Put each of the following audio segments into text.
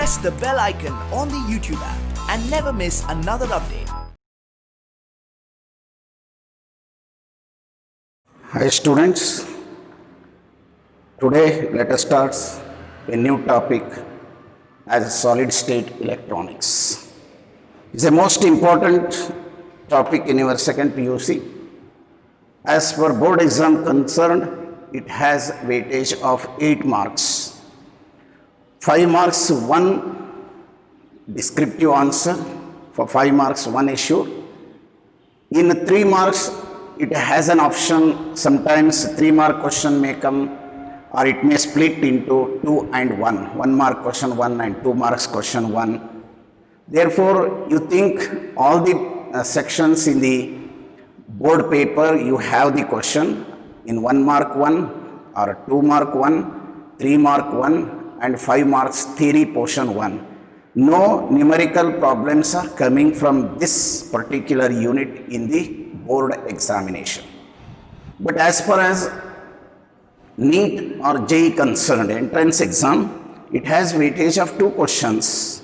press the bell icon on the YouTube app and never miss another update. Hi students, today let us start a new topic as solid state electronics. It's the most important topic in your second PUC. As for board exam concerned, it has weightage of 8 marks. 5 marks, 1 descriptive answer. For 5 marks, 1 issue. In 3 marks, it has an option. Sometimes 3 mark question may come, or it may split into 2 and 1. 1 mark question 1 and 2 marks question 1. Therefore, you think all the sections in the board paper, you have the question in 1 mark 1 or 2 mark 1, 3 mark 1 and 5 marks theory portion 1. No numerical problems are coming from this particular unit in the board examination. But as far as NEET or JEE concerned, entrance exam, it has weightage of 2 questions.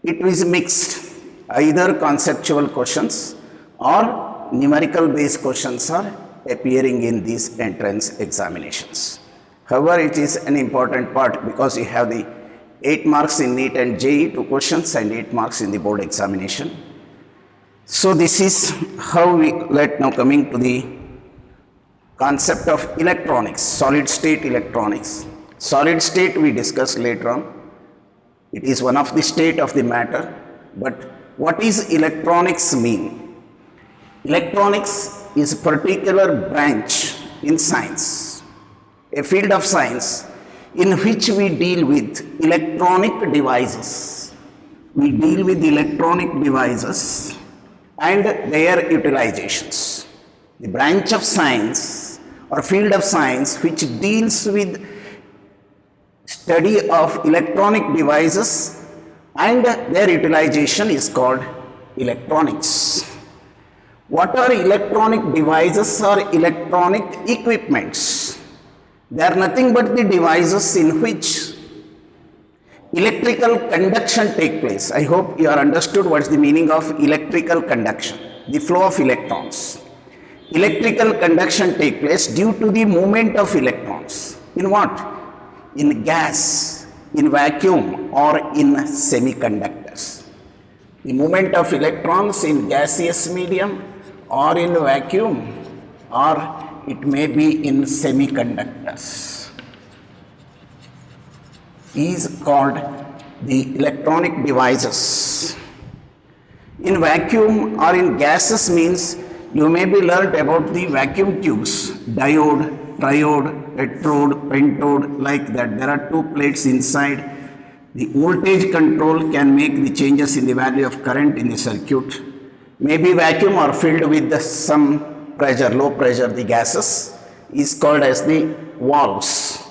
It is mixed, either conceptual questions or numerical based questions are appearing in these entrance examinations. However, it is an important part because you have the 8 marks in NEET and JEE, 2 questions, and 8 marks in the board examination. So this is how we now coming to the concept of electronics, solid state electronics. Solid state we discuss later on. It is one of the state of the matter. But what is electronics mean? Electronics is a particular branch in science, a field of science in which we deal with electronic devices. We deal with electronic devices and their utilizations. The branch of science or field of science which deals with study of electronic devices and their utilization is called electronics. What are electronic devices or electronic equipments? They are nothing but the devices in which electrical conduction take place. I hope you are understood what is the meaning of electrical conduction, the flow of electrons. Electrical conduction take place due to the movement of electrons. In what? In gas, in vacuum, or in semiconductors. The movement of electrons in gaseous medium or in vacuum, or it may be in semiconductors, is called the electronic devices. In vacuum or in gases means you may be learned about the vacuum tubes, diode, triode, tetrode, pentode, like that. There are 2 plates inside. The voltage control can make the changes in the value of current in the circuit. Maybe vacuum or filled with some pressure, low pressure, the gases is called as the valves.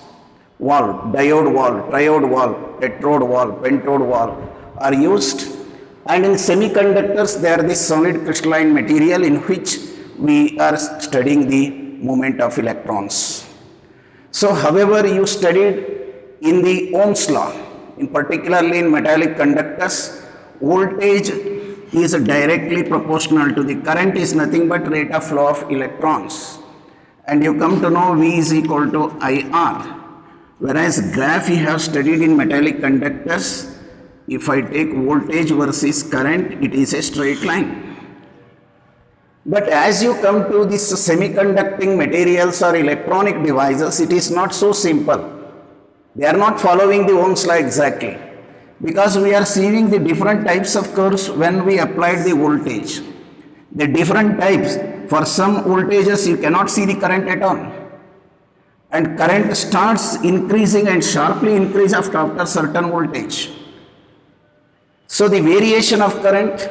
Valve, diode valve, triode valve, tetrode valve, pentode valve are used. And in semiconductors, they are the solid crystalline material in which we are studying the movement of electrons. So, however, you studied in the Ohm's law, in particularly in metallic conductors, voltage is directly proportional to the current is nothing but rate of flow of electrons. And you come to know V is equal to IR. Whereas graph you have studied in metallic conductors, if I take voltage versus current, it is a straight line. But as you come to this semiconducting materials or electronic devices, it is not so simple. They are not following the Ohm's law exactly, because we are seeing the different types of curves when we applied the voltage. The different types, for some voltages you cannot see the current at all. And current starts increasing and sharply increase after certain voltage. So the variation of current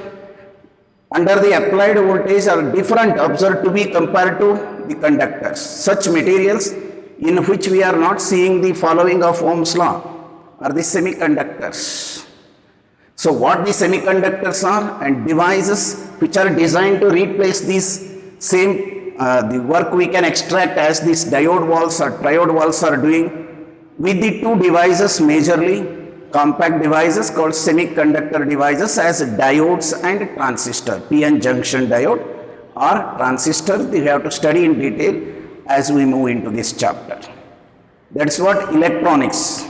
under the applied voltage are different observed to be compared to the conductors. Such materials in which we are not seeing the following of Ohm's law are the semiconductors. So what the semiconductors are and devices which are designed to replace these same the work we can extract as these diode walls or triode walls are doing with the 2 devices majorly compact devices called semiconductor devices as diodes and transistor, PN junction diode or transistor. We have to study in detail as we move into this chapter. That's what electronics.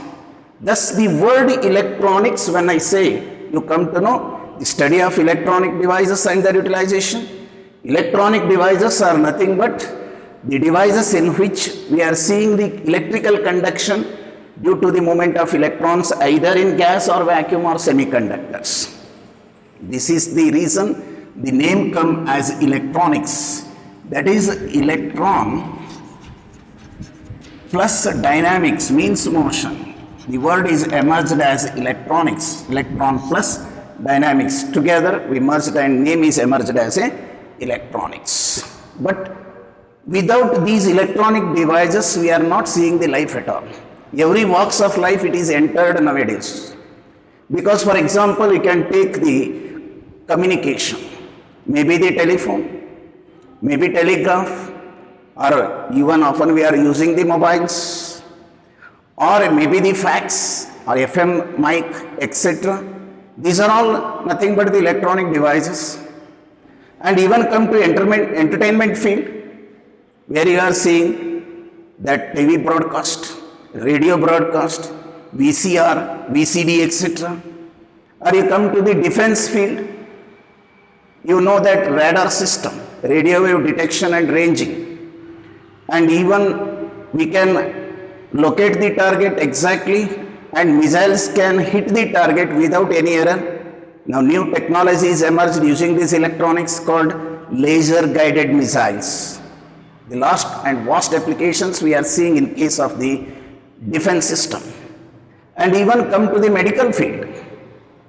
Thus the word electronics, when I say, you come to know the study of electronic devices and their utilization. Electronic devices are nothing but the devices in which we are seeing the electrical conduction due to the movement of electrons either in gas or vacuum or semiconductors. This is the reason the name comes as electronics. That is, electron plus dynamics means motion. The word is emerged as electronics, electron plus dynamics. Together we merged and name is emerged as electronics. But without these electronic devices, we are not seeing the life at all. Every walks of life it is entered nowadays. Because for example, you can take the communication, maybe the telephone, maybe telegraph, or even often we are using the mobiles, or maybe the fax or FM mic, etc. These are all nothing but the electronic devices. And even come to entertainment field, where you are seeing that TV broadcast, radio broadcast, VCR, VCD, etc. Or you come to the defense field, you know that radar system, radio wave detection and ranging. And even we can locate the target exactly and missiles can hit the target without any error. Now new technology is emerged using these electronics called laser guided missiles. The last and vast applications we are seeing in case of the defense system. And even come to the medical field.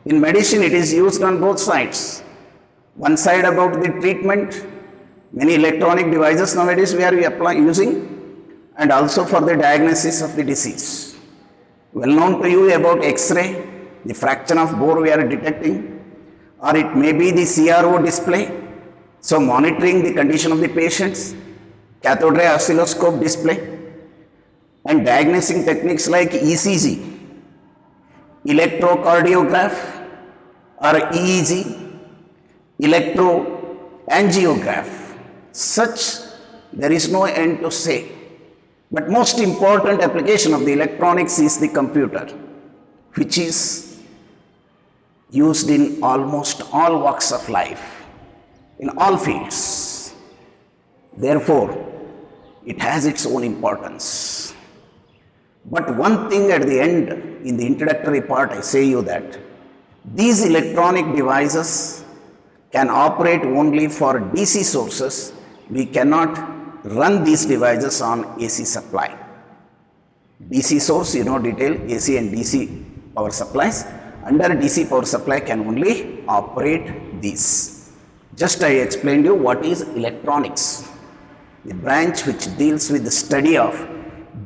In medicine it is used on both sides. One side about the treatment, many electronic devices nowadays we are using, and also for the diagnosis of the disease. Well known to you about X-ray, the fraction of bore we are detecting, or it may be the CRO display, so monitoring the condition of the patients, cathode ray oscilloscope display, and diagnosing techniques like ECG, electrocardiograph or EEG, electroangiograph. Such there is no end to say. But most important application of the electronics is the computer, which is used in almost all walks of life, in all fields. Therefore, it has its own importance. But one thing at the end, in the introductory part, I say you that these electronic devices can operate only for DC sources. We cannot run these devices on AC supply. DC source, you know detail, AC and DC power supplies. Under DC power supply can only operate these. Just I explained you what is electronics, the branch which deals with the study of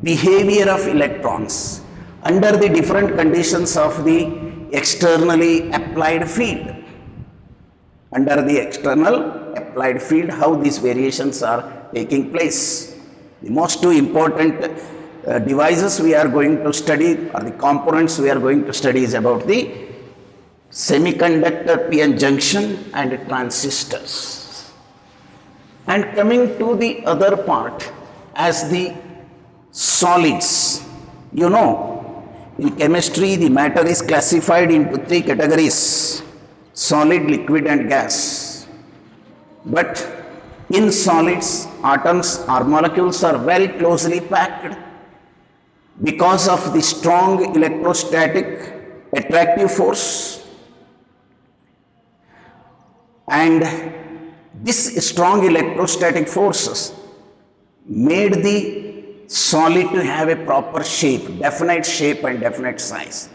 behavior of electrons under the different conditions of the externally applied field. Under the external applied field, how these variations are taking place. The most two important devices we are going to study, or the components we are going to study, is about the semiconductor PN junction and transistors. And coming to the other part as the solids. You know, in chemistry the matter is classified into three categories: solid, liquid and gas. But in solids, atoms or molecules are very closely packed because of the strong electrostatic attractive force. And this strong electrostatic forces made the solid to have a proper shape, definite shape and definite size,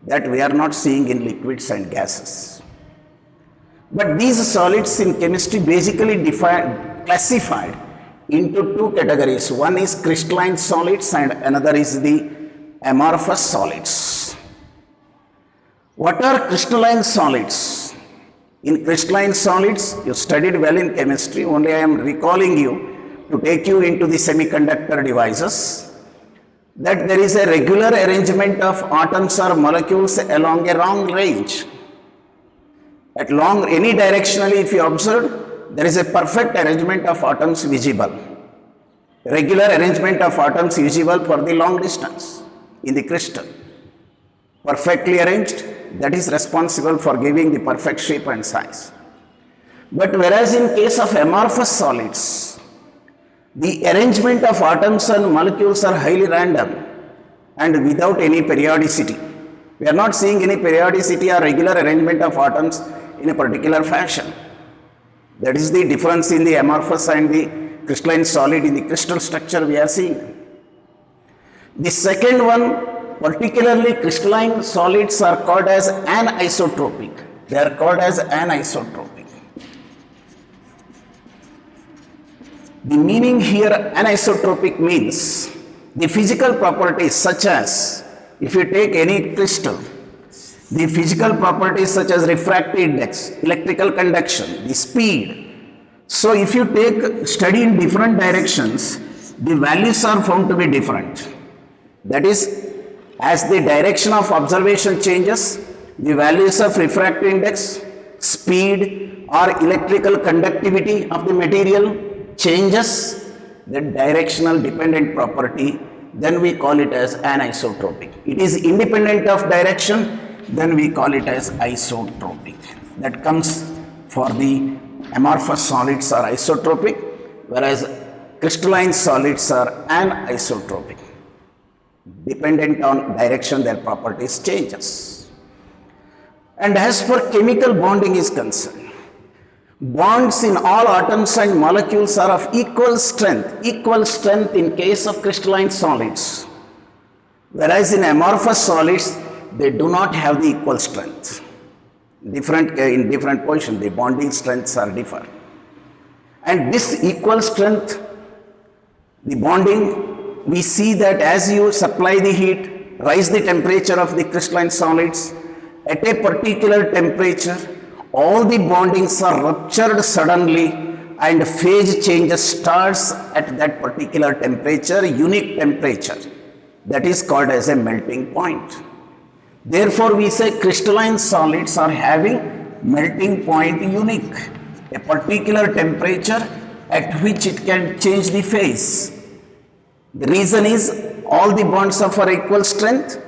that we are not seeing in liquids and gases. But these solids in chemistry basically classified into two categories. One is crystalline solids and another is the amorphous solids. What are crystalline solids? In crystalline solids, you studied well in chemistry, only I am recalling you to take you into the semiconductor devices. that there is a regular arrangement of atoms or molecules along a long range. At any directionally, if you observe, there is a perfect arrangement of atoms visible. Regular arrangement of atoms visible for the long distance in the crystal. Perfectly arranged, that is responsible for giving the perfect shape and size. But whereas in case of amorphous solids, the arrangement of atoms and molecules are highly random and without any periodicity. We are not seeing any periodicity or regular arrangement of atoms in a particular fashion. That is the difference in the amorphous and the crystalline solid in the crystal structure we are seeing. The second one, particularly crystalline solids are called as anisotropic. They are called as anisotropic. The meaning here, anisotropic, means the physical properties such as, if you take any crystal, the physical properties such as refractive index, electrical conduction, the speed. So if you take study in different directions, the values are found to be different. That is, as the direction of observation changes, the values of refractive index, speed or electrical conductivity of the material changes, the directional dependent property, then we call it as anisotropic. It is independent of direction, then we call it as isotropic. That comes for the amorphous solids are isotropic, whereas crystalline solids are anisotropic. Dependent on direction, their properties changes. And as for chemical bonding is concerned, bonds in all atoms and molecules are of equal strength in case of crystalline solids, whereas in amorphous solids, they do not have the equal strength. In different positions, the bonding strengths are different. And this equal strength, the bonding, we see that as you supply the heat, rise the temperature of the crystalline solids, at a particular temperature, all the bondings are ruptured suddenly and phase changes starts at that particular temperature, unique temperature. That is called as a melting point. Therefore, we say crystalline solids are having melting point unique, a particular temperature at which it can change the phase. The reason is all the bonds are for equal strength,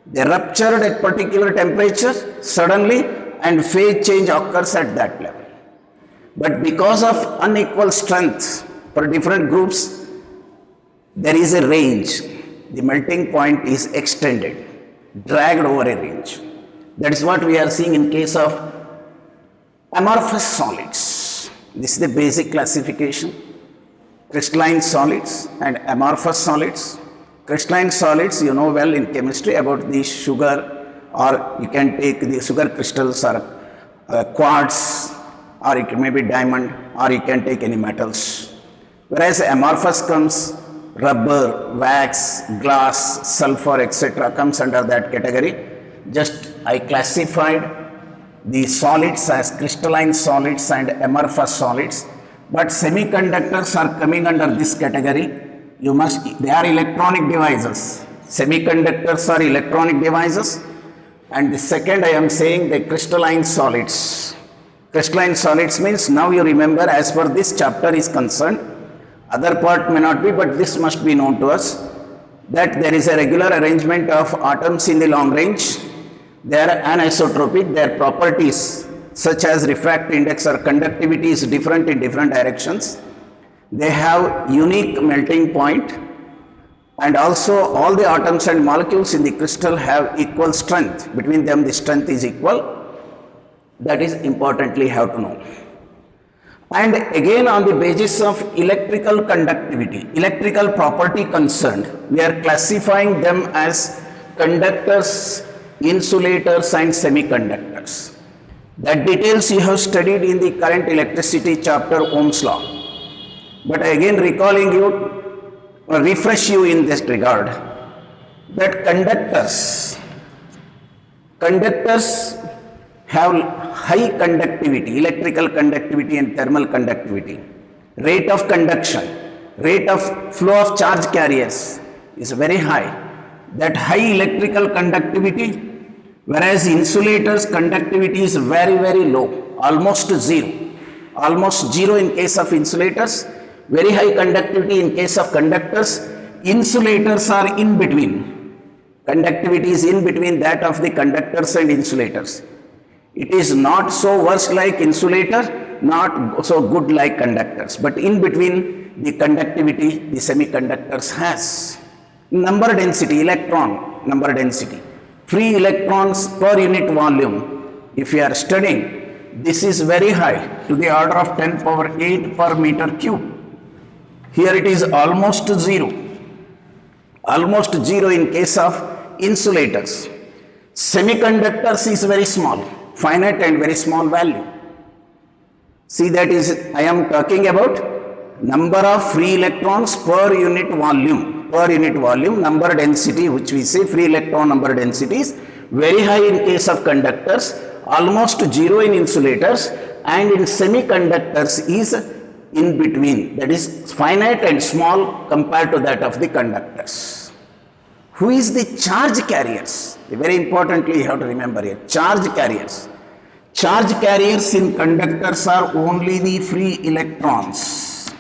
they ruptured at particular temperature suddenly and phase change occurs at that level. But because of unequal strength for different groups, there is a range. The melting point is extended, dragged over a range. That is what we are seeing in case of amorphous solids. This is the basic classification. Crystalline solids and amorphous solids. Crystalline solids, you know well in chemistry about the sugar, or you can take the sugar crystals or quartz, or it may be diamond, or you can take any metals. Whereas amorphous comes rubber, wax, glass, sulfur, etc. comes under that category. Just I classified the solids as crystalline solids and amorphous solids, but semiconductors are coming under this category. They are electronic devices. Semiconductors are electronic devices. And the second I am saying the crystalline solids. Crystalline solids means, now you remember, as per this chapter is concerned, other part may not be, but this must be known to us, that there is a regular arrangement of atoms in the long range. They are anisotropic, their properties such as refractive index or conductivity is different in different directions. They have unique melting point, and also all the atoms and molecules in the crystal have equal strength. Between them the strength is equal. That is importantly have to know. And again, on the basis of electrical conductivity, electrical property concerned, we are classifying them as conductors, insulators and semiconductors. That details you have studied in the current electricity chapter, Ohm's law. But again recalling you, or refresh you in this regard, that conductors have high conductivity, electrical conductivity and thermal conductivity, rate of conduction, rate of flow of charge carriers, is very high. That high electrical conductivity, whereas insulators conductivity is very, very low, almost zero. Almost zero in case of insulators, very high conductivity in case of conductors. Insulators are in between. Conductivity is in between that of the conductors and insulators. It is not so worse like insulator, not so good like conductors, but in between the conductivity the semiconductors has. Number density, electron number density, free electrons per unit volume, if you are studying, this is very high, to the order of 10 power 8 per meter cube. Here it is almost zero in case of insulators. Semiconductors is very small, finite and very small value. See, that is, I am talking about number of free electrons per unit volume, number density, which we say free electron number density is very high in case of conductors, almost zero in insulators, and in semiconductors is in between, that is finite and small compared to that of the conductors. Who is the charge carriers? Very importantly, you have to remember here, charge carriers. Charge carriers in conductors are only the free electrons.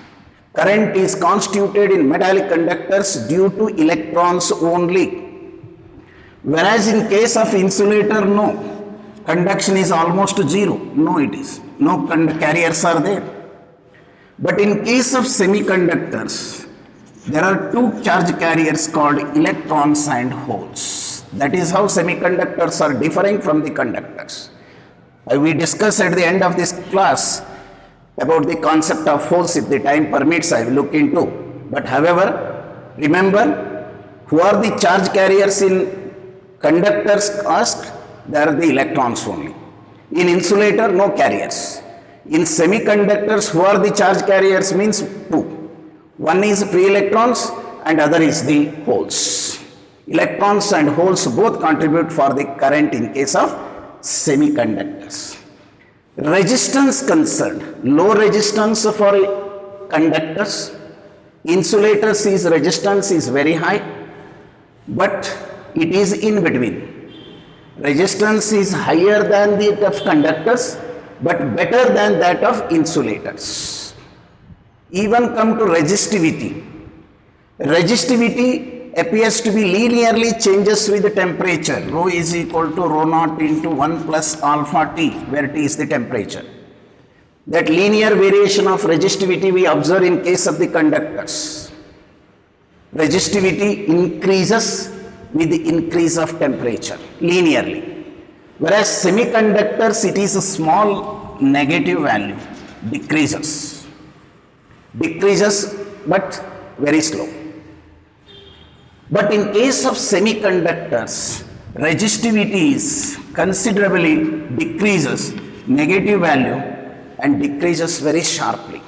Current is constituted in metallic conductors due to electrons only. Whereas in case of insulator, no, conduction is almost zero. No, it is. No carriers are there. But in case of semiconductors, there are two charge carriers called electrons and holes. That is how semiconductors are differing from the conductors. We discuss at the end of this class about the concept of holes. If the time permits, I will look into. But however, remember, who are the charge carriers in conductors asked? They are the electrons only. In insulator, no carriers. In semiconductors, who are the charge carriers means two. One is free electrons and other is the holes. Electrons and holes both contribute for the current in case of semiconductors. Resistance concerned, low resistance for conductors. Insulators is resistance is very high, but it is in between. Resistance is higher than that of conductors, but better than that of insulators. Even come to resistivity. Resistivity appears to be linearly changes with the temperature. Rho is equal to rho naught into 1 plus alpha T, where T is the temperature. That linear variation of resistivity we observe in case of the conductors. Resistivity increases with the increase of temperature linearly. Whereas semiconductors, it is a small negative value, decreases but very slow. But in case of semiconductors, resistivity is considerably decreases, negative value, and decreases very sharply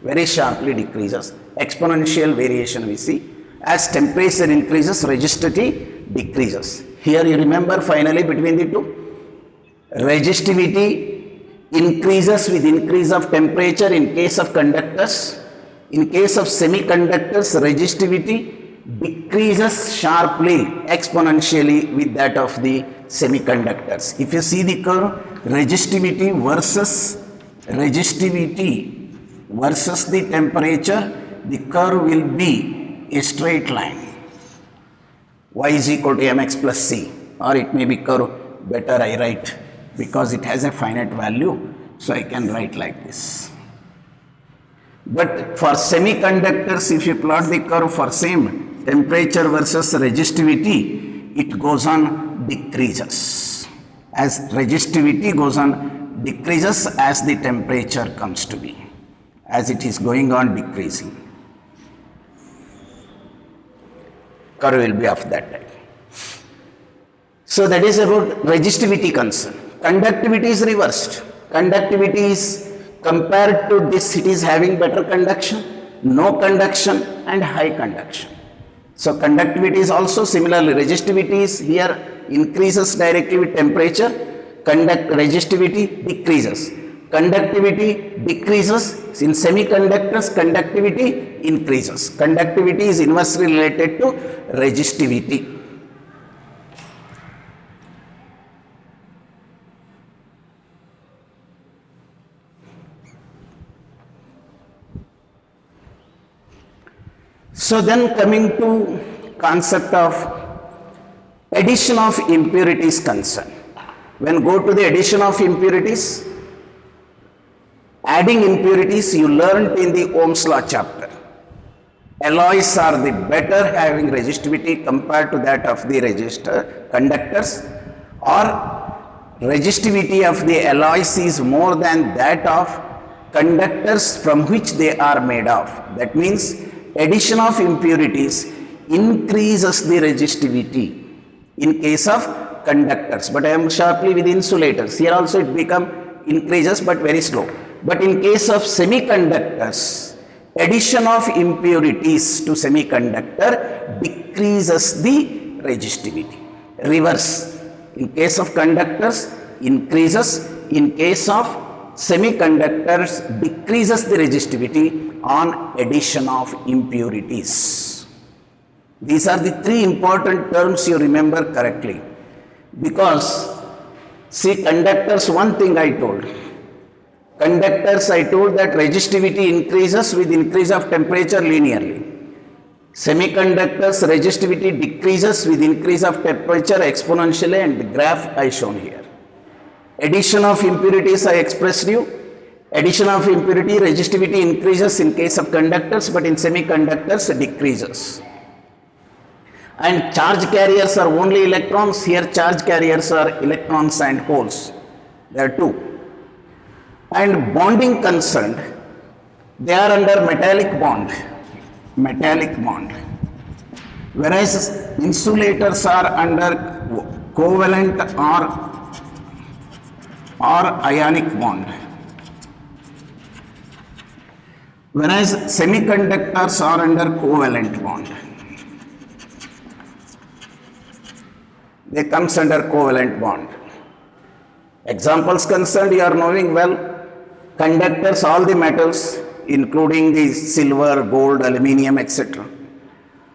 decreases, exponential variation we see. As temperature increases, resistivity decreases. Here you remember finally between the two, resistivity increases with increase of temperature in case of conductors. In case of semiconductors, resistivity decreases sharply, exponentially with that of the semiconductors. If you see the curve, resistivity versus the temperature, the curve will be a straight line. Y is equal to mx plus c, or it may be curve, better I write because it has a finite value, so I can write like this. But for semiconductors, if you plot the curve for same temperature versus resistivity, it goes on decreases. As resistivity goes on decreases as the temperature comes to be, as it is going on decreasing. Curve will be of that type. So that is about resistivity concern. Conductivity is reversed. Conductivity is compared to this, it is having better conduction, no conduction and high conduction. So conductivity is also similarly, resistivity is here increases directly with temperature, resistivity decreases. Conductivity decreases in semiconductors, conductivity increases. Conductivity is inversely related to resistivity. So then coming to concept of addition of impurities concern. When go to the addition of impurities, adding impurities you learned in the Ohm's law chapter. Alloys are the better having resistivity compared to that of the conductors, or resistivity of the alloys is more than that of conductors from which they are made of. That means addition of impurities increases the resistivity in case of conductors, but I am sharply with insulators. Here also it become increases but very slow. But in case of semiconductors, addition of impurities to semiconductor decreases the resistivity. Reverse, in case of conductors increases, in case of semiconductors decreases the resistivity on addition of impurities. These are the three important terms you remember correctly, because see, conductors, one thing I told, conductors I told that resistivity increases with increase of temperature linearly. Semiconductors resistivity decreases with increase of temperature exponentially, and the graph I shown here. Addition of impurities I expressed you. Addition of impurity resistivity increases in case of conductors, but in semiconductors decreases. And charge carriers are only electrons. Here charge carriers are electrons and holes. There are two. And bonding concerned, they are under metallic bond. Metallic bond. Whereas insulators are under covalent or ionic bond. Whereas semiconductors are under covalent bond. They comes under covalent bond. Examples concerned, you are knowing well, conductors, all the metals, including the silver, gold, aluminium, etc.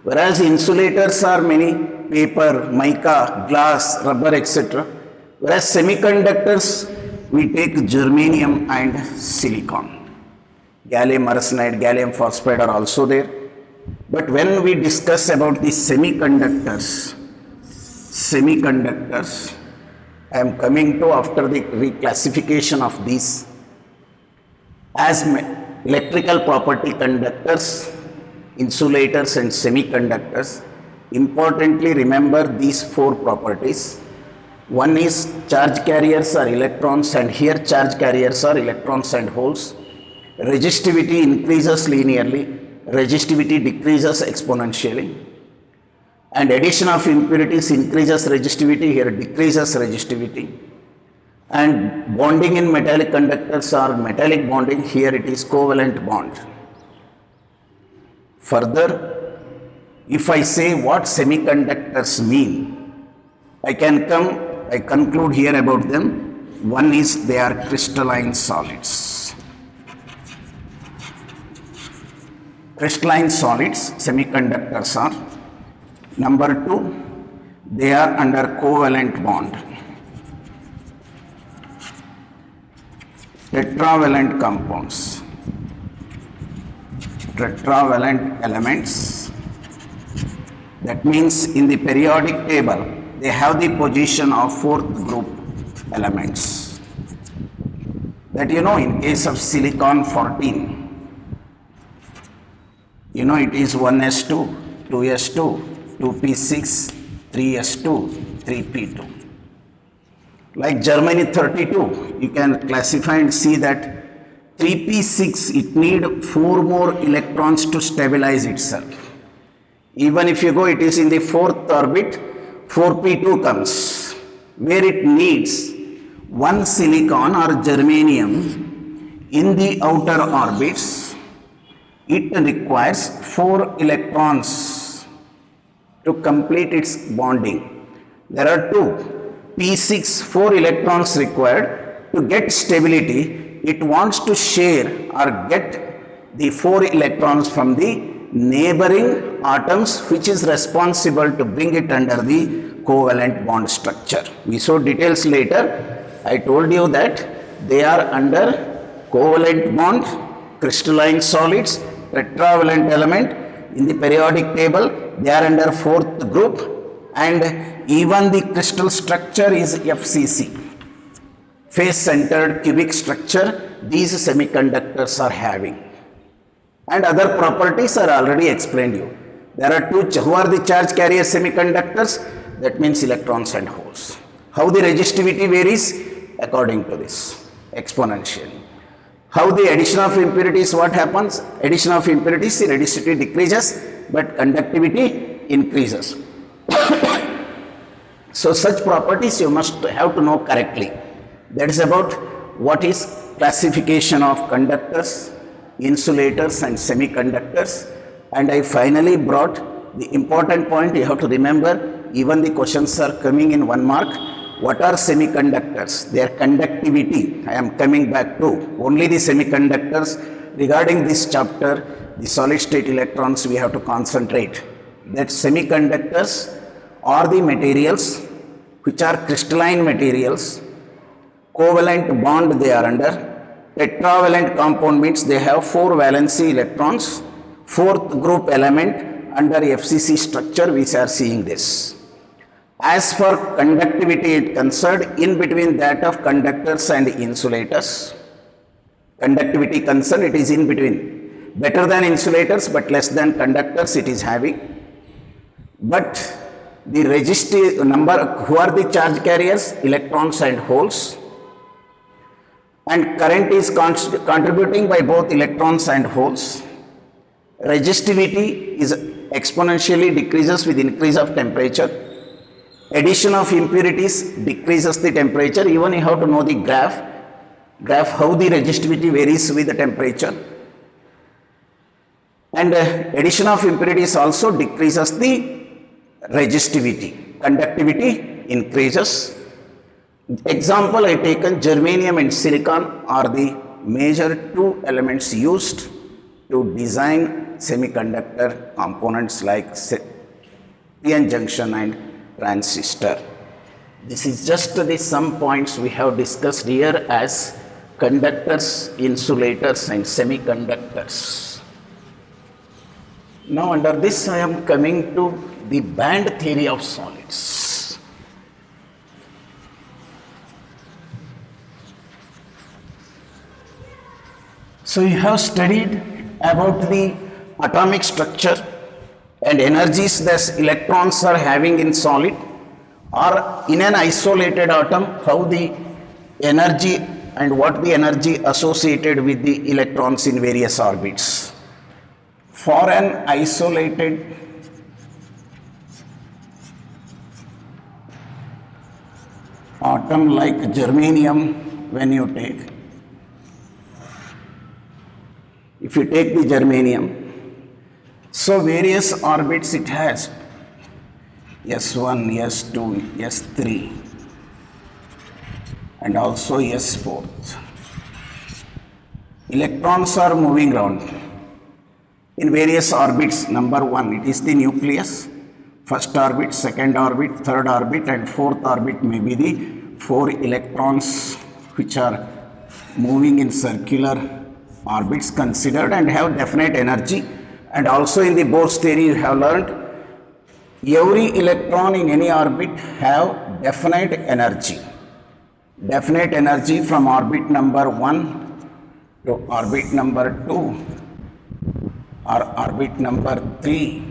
Whereas insulators are many, paper, mica, glass, rubber, etc. Whereas semiconductors, we take germanium and silicon. Gallium arsenide, gallium phosphide are also there. But when we discuss about the semiconductors, I am coming to after the reclassification of these as electrical property conductors, insulators and semiconductors. Importantly remember these four properties. One is charge carriers are electrons, and here charge carriers are electrons and holes. Resistivity increases linearly, resistivity decreases exponentially, and addition of impurities increases resistivity, here decreases resistivity. And bonding in metallic conductors are metallic bonding, here it is covalent bond. Further, if I say what semiconductors mean, I conclude here about them. One is they are crystalline solids. Crystalline solids, semiconductors are. Number two, they are under covalent bond. Tetravalent compounds, tetravalent elements. That means in the periodic table, they have the position of fourth group elements. That in case of silicon 14, it is 1s2, 2s2, 2p6, 3s2, 3p2. Like Germany 32, you can classify and see that 3p6, it need 4 more electrons to stabilize itself. Even if you go, it is in the fourth orbit, 4p2 comes, where it needs 1 silicon or germanium in the outer orbits. It requires 4 electrons to complete its bonding. There are 2, p6, 4 electrons required to get stability. It wants to share or get the 4 electrons from the neighboring atoms, which is responsible to bring it under the covalent bond structure. We saw details later. I told you that they are under covalent bond, crystalline solids, tetravalent element. In the periodic table, they are under 4th group, and even the crystal structure is FCC. Face-centered cubic structure these semiconductors are having. And other properties are already explained you. There are who are the charge carrier semiconductors? That means electrons and holes. How the resistivity varies? According to this, exponentially. How the addition of impurities, what happens? Addition of impurities, the resistivity decreases, but conductivity increases. So such properties you must have to know correctly. That is about what is classification of conductors, insulators and semiconductors. And I finally brought the important point you have to remember, even the questions are coming in 1 mark. What are semiconductors? Their conductivity, I am coming back to only the semiconductors. Regarding this chapter, the solid state electrons we have to concentrate. That semiconductors are the materials which are crystalline materials, covalent bond they are under, tetravalent compound means they have 4 valency electrons, 4th group element under FCC structure we are seeing this. As for conductivity is concerned, in between that of conductors and insulators, conductivity concerned, it is in between. Better than insulators but less than conductors it is having. But the resistive number, who are the charge carriers? Electrons and holes. And current is contributing by both electrons and holes. Resistivity is exponentially decreases with increase of temperature. Addition of impurities decreases the temperature. Even you have to know the graph how the resistivity varies with the temperature. And addition of impurities also decreases the resistivity. Conductivity increases. Example I taken, germanium and silicon are the major 2 elements used to design semiconductor components like PN junction and transistor. This is just the some points we have discussed here as conductors, insulators and semiconductors. Now under this I am coming to the band theory of solids. So you have studied about the atomic structure and energies that electrons are having in solid or in an isolated atom, how the energy and what the energy associated with the electrons in various orbits. For an isolated atom like germanium, when you take, if you take the germanium, so various orbits it has, S1, S2, S3 and also S4. Electrons are moving around in various orbits. Number 1, it is the nucleus. First orbit, second orbit, third orbit and fourth orbit may be the 4 electrons which are moving in circular orbits considered and have definite energy. And also in the Bohr's theory you have learned every electron in any orbit have definite energy. Definite energy from orbit number 1 to orbit number 2 or orbit number 3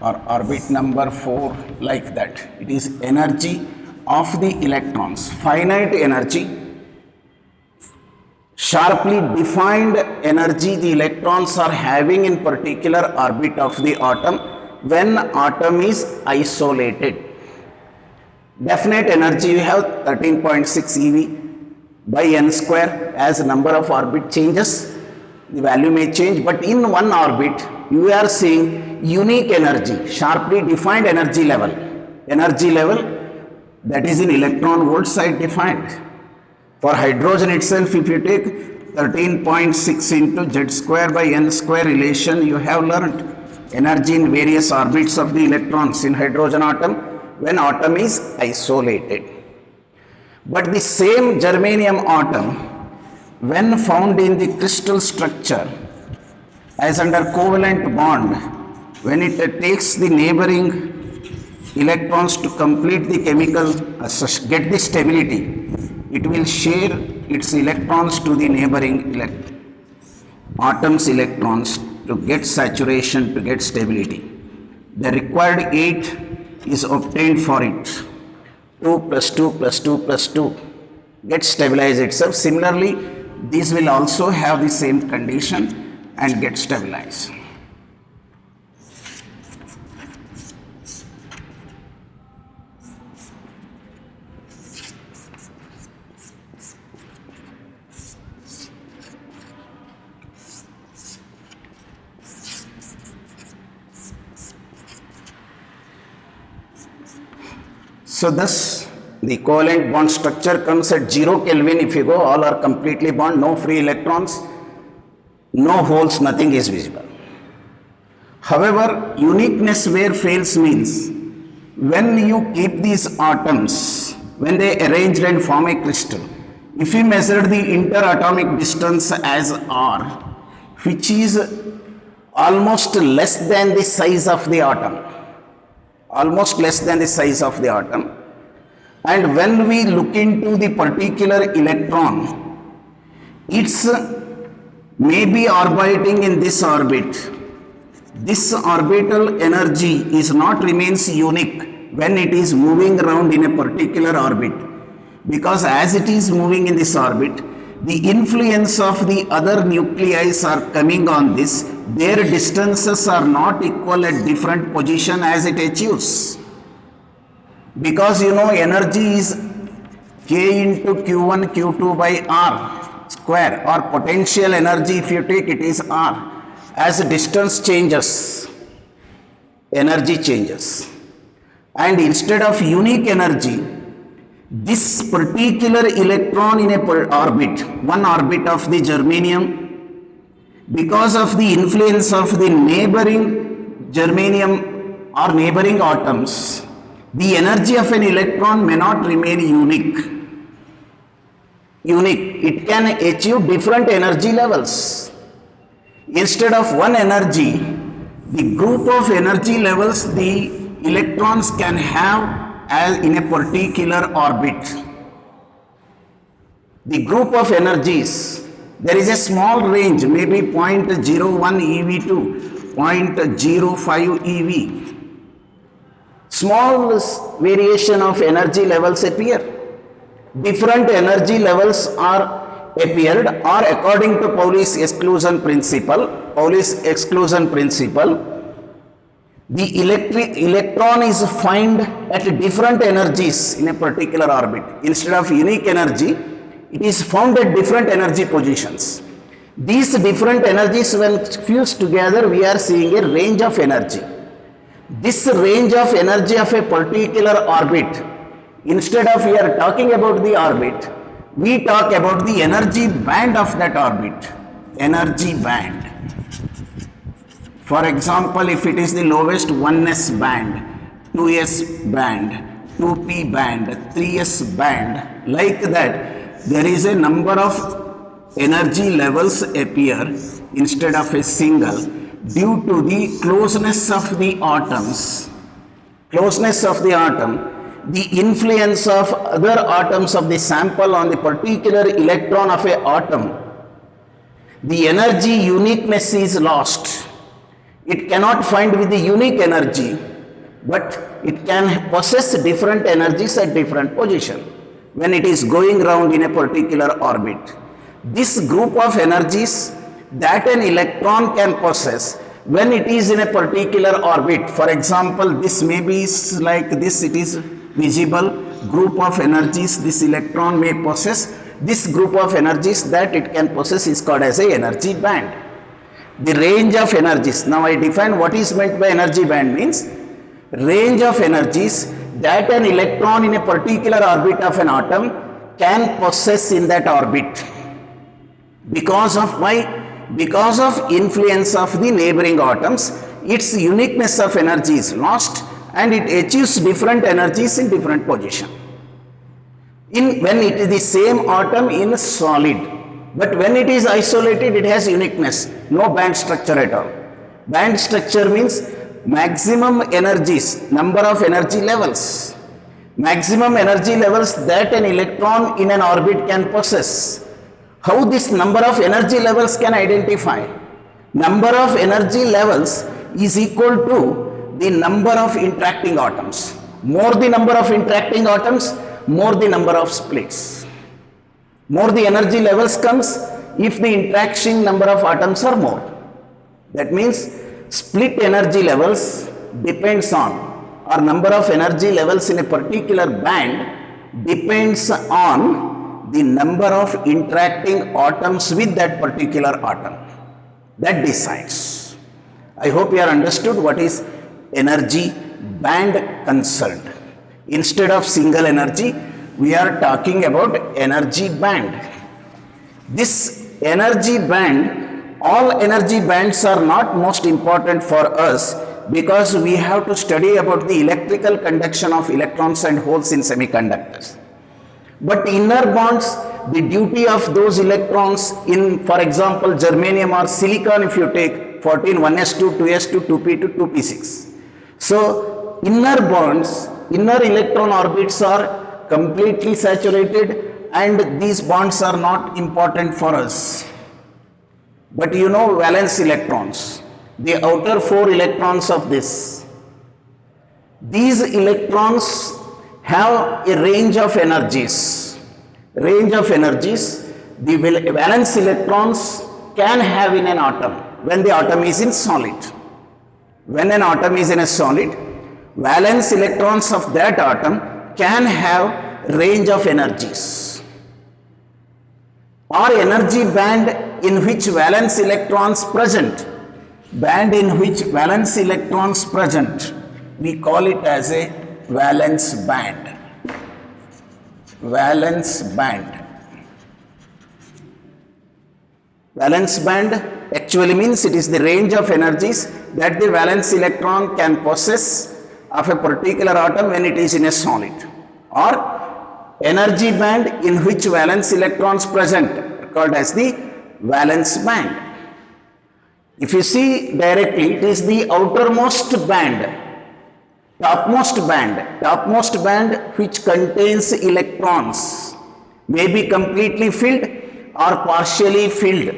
or orbit number 4, like that. It is energy of the electrons, finite energy. Sharply defined energy the electrons are having in particular orbit of the atom when atom is isolated. Definite energy you have 13.6 eV by n square. As number of orbit changes, the value may change, but in one orbit you are seeing unique energy, sharply defined energy level. Energy level that is in electron volts I defined. For hydrogen itself, if you take 13.6 into z square by n square relation you have learned. Energy in various orbits of the electrons in hydrogen atom when atom is isolated. But the same germanium atom, when found in the crystal structure as under covalent bond, when it takes the neighboring electrons to complete the chemical, get the stability, it will share its electrons to the neighboring atom's electrons to get saturation, to get stability. The required 8 is obtained for it. 2 plus 2 plus 2 plus 2 gets stabilized itself. Similarly, these will also have the same condition and get stabilized. So thus the covalent bond structure comes at 0 Kelvin. If you go, all are completely bond, no free electrons, no holes, nothing is visible. However, uniqueness where fails means when you keep these atoms, when they arranged and form a crystal, if you measure the interatomic distance as r, which is almost less than the size of the atom, almost less than the size of the atom, and when we look into the particular electron, it's maybe orbiting in this orbit. This orbital energy is not remains unique when it is moving around in a particular orbit, because as it is moving in this orbit, the influence of the other nuclei are coming on this. Their distances are not equal at different position as it achieves. Because you know energy is K into Q1 Q2 by R square, or potential energy if you take it is R. As distance changes, energy changes. And instead of unique energy, this particular electron in a orbit, one orbit of the germanium, because of the influence of the neighboring germanium or neighboring atoms, the energy of an electron may not remain unique. It can achieve different energy levels. Instead of one energy, the group of energy levels the electrons can have as in a particular orbit. The group of energies, there is a small range, maybe 0.01 eV to 0.05 eV. Small variation of energy levels appear. Different energy levels are appeared, or according to Pauli's exclusion principle, the electron is found at different energies in a particular orbit. Instead of unique energy, it is found at different energy positions. These different energies, when fused together, we are seeing a range of energy. This range of energy of a particular orbit, instead of we are talking about the orbit, we talk about the energy band of that orbit. Energy band. For example, if it is the lowest 1s band, 2s band, 2p band, 3s band, like that, there is a number of energy levels appear instead of a single due to the closeness of the atoms. Closeness of the atom, the influence of other atoms of the sample on the particular electron of an atom, the energy uniqueness is lost. It cannot find with the unique energy, but it can possess different energies at different position when it is going around in a particular orbit. This group of energies that an electron can possess when it is in a particular orbit. For example, this may be like this, it is visible group of energies this electron may possess. This group of energies that it can possess is called as a energy band. The range of energies, now I define what is meant by energy band means range of energies that an electron in a particular orbit of an atom can possess in that orbit. Because of why? Because of influence of the neighboring atoms, its uniqueness of energy is lost and it achieves different energies in different position. When it is the same atom in solid, but when it is isolated, it has uniqueness, no band structure at all. Band structure means maximum energies, number of energy levels. Maximum energy levels that an electron in an orbit can possess. How this number of energy levels can identify? Number of energy levels is equal to the number of interacting atoms. More the number of interacting atoms, more the number of splits. More the energy levels comes if the interaction number of atoms are more. That means split energy levels depends on, or number of energy levels in a particular band depends on the number of interacting atoms with that particular atom. That decides. I hope you have understood what is energy band concerned. Instead of single energy, we are talking about energy band. This energy band, all energy bands are not most important for us because we have to study about the electrical conduction of electrons and holes in semiconductors. But inner bonds, the duty of those electrons in, for example, germanium or silicon, if you take 14, 1s2, 2s2, 2p2, 2p6. So, inner bonds, inner electron orbits are completely saturated and these bonds are not important for us. But you know valence electrons, the outer 4 electrons of this. These electrons have a range of energies. Range of energies, the valence electrons can have in an atom when the atom is in solid. When an atom is in a solid, valence electrons of that atom can have range of energies. Or energy band in which valence electrons present, band in which valence electrons present, we call it as a valence band. Valence band. Valence band actually means it is the range of energies that the valence electron can possess of a particular atom when it is in a solid. Or energy band in which valence electrons present, called as the valence band. If you see directly, it is the outermost band, topmost band which contains electrons, may be completely filled or partially filled.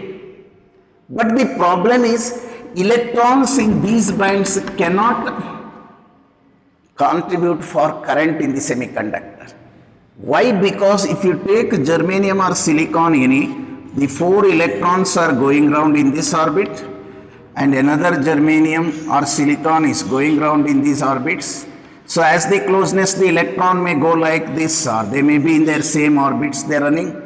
But the problem is electrons in these bands cannot contribute for current in the semiconductor. Why? Because if you take germanium or silicon any, the 4 electrons are going round in this orbit and another germanium or silicon is going round in these orbits. So as the closeness, the electron may go like this, or they may be in their same orbits they are running.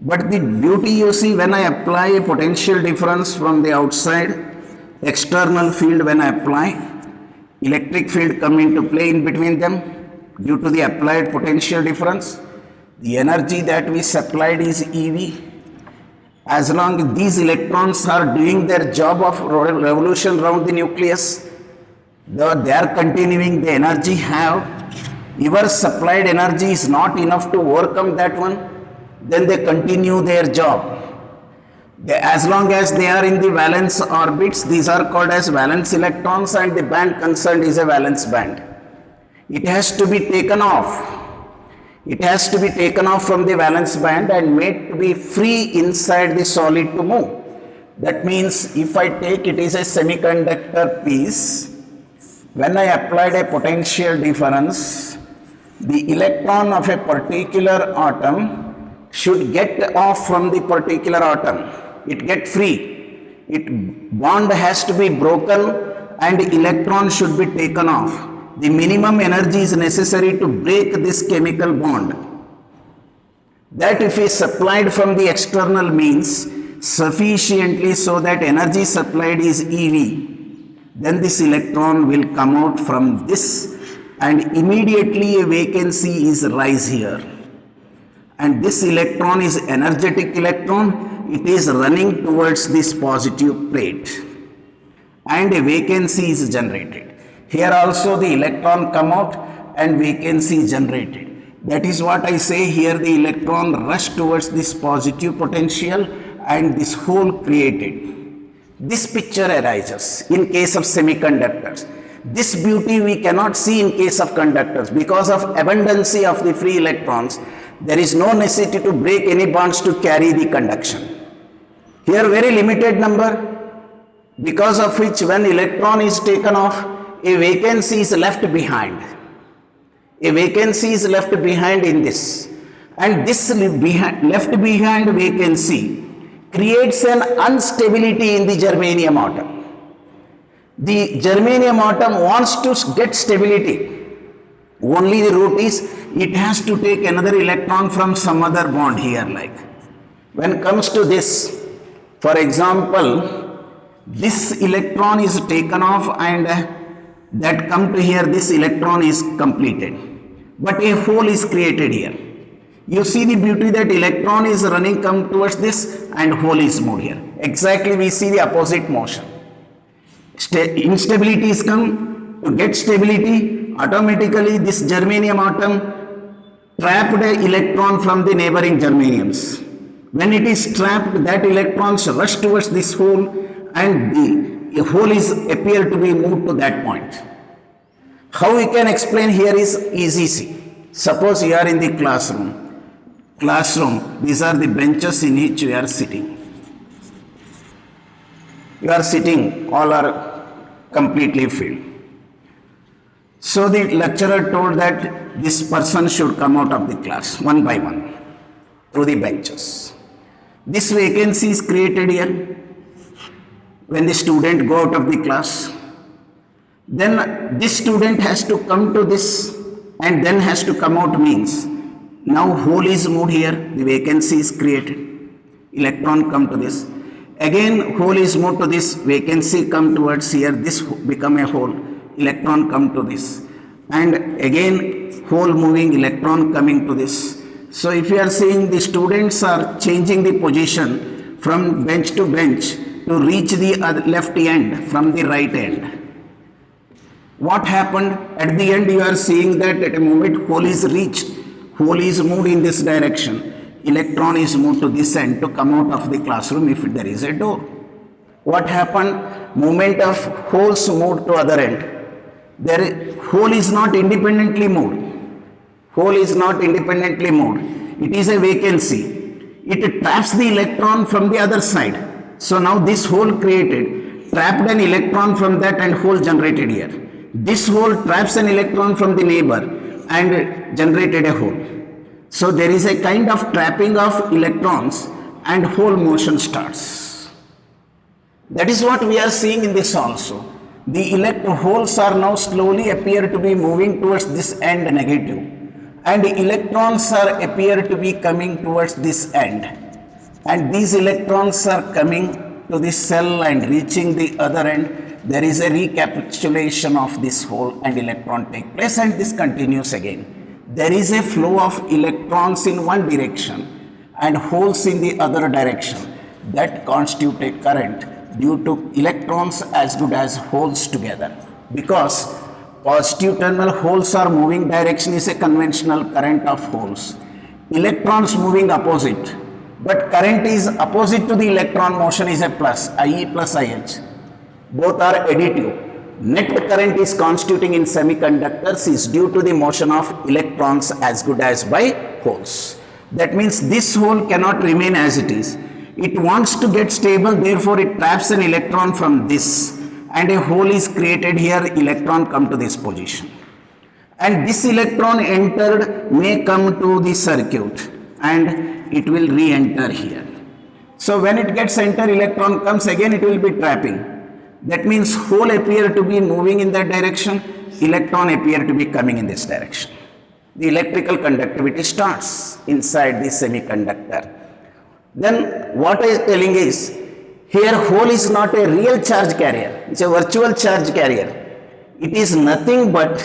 But the beauty you see, when I apply a potential difference from the outside, external field when I apply, electric field come into play in between them due to the applied potential difference. The energy that we supplied is EV. As long as these electrons are doing their job of revolution around the nucleus, they are continuing the energy have. Your supplied energy is not enough to overcome that one, then they continue their job. As long as they are in the valence orbits, these are called as valence electrons and the band concerned is a valence band. It has to be taken off. It has to be taken off from the valence band and made to be free inside the solid to move. That means if I take it is a semiconductor piece, when I applied a potential difference, the electron of a particular atom should get off from the particular atom. It get free. Bond has to be broken and electron should be taken off. The minimum energy is necessary to break this chemical bond. That if is supplied from the external means sufficiently so that energy supplied is EV, then this electron will come out from this and immediately a vacancy is rise here. And this electron is energetic electron. it is running towards this positive plate and a vacancy is generated. Here also the electron come out and vacancy is generated. That is what I say here, the electron rush towards this positive potential and this hole created. This picture arises in case of semiconductors. This beauty we cannot see in case of conductors. Because of abundancy of the free electrons, there is no necessity to break any bonds to carry the conduction. Here very limited number, because of which when electron is taken off, a vacancy is left behind. A vacancy is left behind in this. And this left behind vacancy creates an instability in the germanium atom. The germanium atom wants to get stability. Only the root is, it has to take another electron from some other bond here like. When it comes to this, for example, this electron is taken off and that come to here, this electron is completed. But a hole is created here. You see the beauty that electron is running come towards this and hole is moved here. Exactly we see the opposite motion. Instability is come, to get stability, automatically this germanium atom trapped an electron from the neighboring germaniums. When it is trapped, that electrons rush towards this hole and the hole is appear to be moved to that point. How we can explain here is easy. Suppose you are in the classroom. These are the benches in which you are sitting. You are sitting, all are completely filled. So the lecturer told that this person should come out of the class one by one through the benches. This vacancy is created here when the student go out of the class. Then this student has to come to this and then has to come out, means now hole is moved here, the vacancy is created, electron come to this. Again hole is moved to this, vacancy come towards here, this become a hole, electron come to this. And again hole moving, electron coming to this. So if you are seeing the students are changing the position from bench to bench to reach the left end from the right end. What happened? At the end you are seeing that at a moment hole is reached, hole is moved in this direction, electron is moved to this end to come out of the classroom if there is a door. What happened? Movement of holes moved to other end. Hole is not independently moved. Hole is not independently moved. It is a vacancy. It traps the electron from the other side. So now this hole created, trapped an electron from that and hole generated here. This hole traps an electron from the neighbor and generated a hole. So there is a kind of trapping of electrons and hole motion starts. That is what we are seeing in this also. The holes are now slowly appear to be moving towards this end negative, and the electrons are appear to be coming towards this end, and these electrons are coming to this cell and reaching the other end. There is a recapitulation of this hole and electron take place, and this continues again. There is a flow of electrons in one direction and holes in the other direction that constitute a current due to electrons as good as holes together. Because positive terminal holes are moving direction is a conventional current of holes. Electrons moving opposite, but current is opposite to the electron motion is a plus, IE plus IH. Both are additive. Net current is constituting in semiconductors is due to the motion of electrons as good as by holes. That means this hole cannot remain as it is. It wants to get stable, therefore it traps an electron from this and a hole is created here, electron come to this position. And this electron entered may come to the circuit and it will re-enter here. So when it gets enter, electron comes again, it will be trapping. That means hole appear to be moving in that direction, electron appear to be coming in this direction. The electrical conductivity starts inside the semiconductor. Then what I am telling is, here hole is not a real charge carrier, it's a virtual charge carrier. It is nothing but